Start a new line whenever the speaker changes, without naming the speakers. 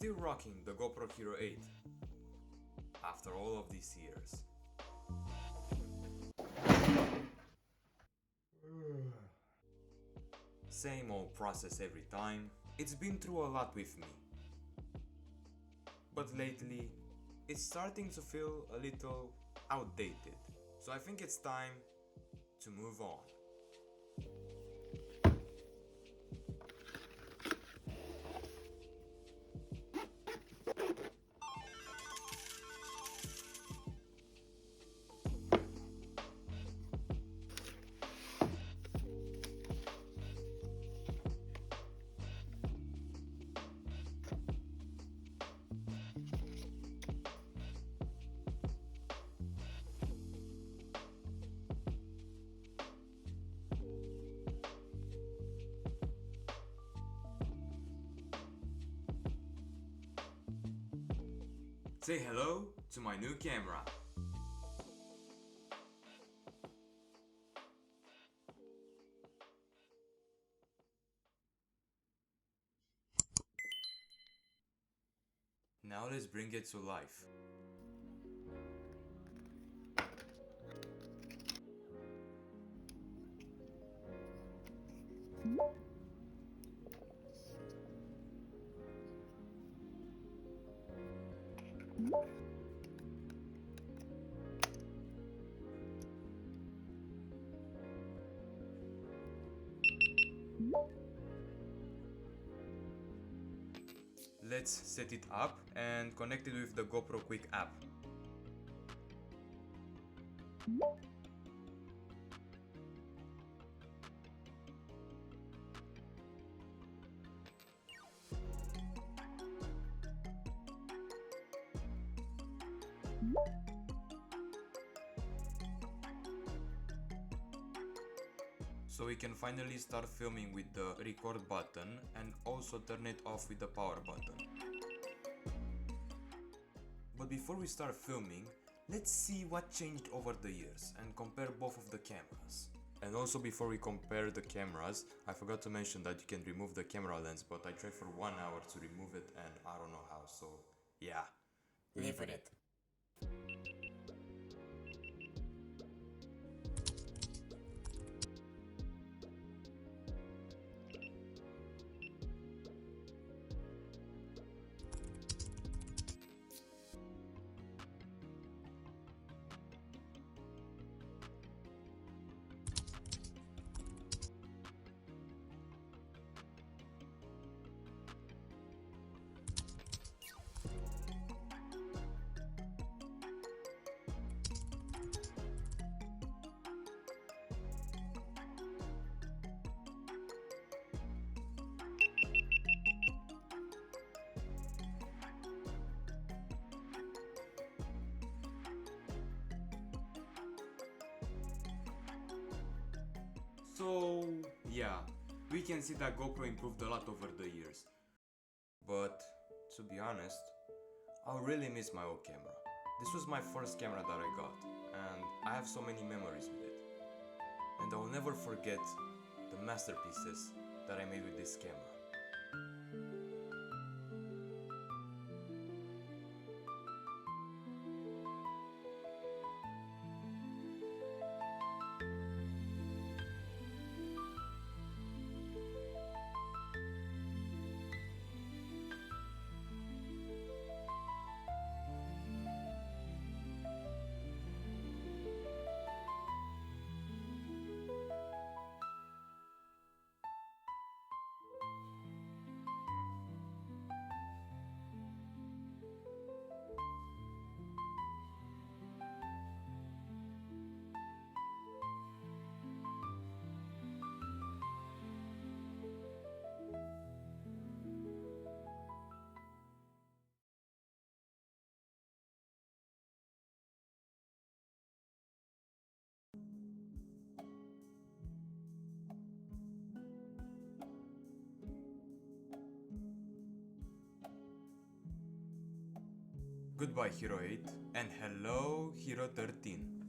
still rocking the GoPro Hero 8 after all of these years. Same old process every time. It's been through a lot with me. But lately, it's starting to feel a little outdated. So I think it's time to move on. Say hello to my new camera. Now let's bring it to life. Let's set it up and connect it with the GoPro Quick app. So we can finally start filming with the record button and also turn it off with the power button. But before we start filming, let's see what changed over the years and compare both of the cameras. And also before we compare the cameras, I forgot to mention that you can remove the camera lens, but I tried for 1 hour to remove it and I don't know how, so yeah, leave it. So yeah, we can see that GoPro improved a lot over the years. But to be honest, I really miss my old camera. This was my first camera that I got, and I have so many memories with it. And I will never forget the masterpieces that I made with this camera. Goodbye Hero 8 and hello Hero 13.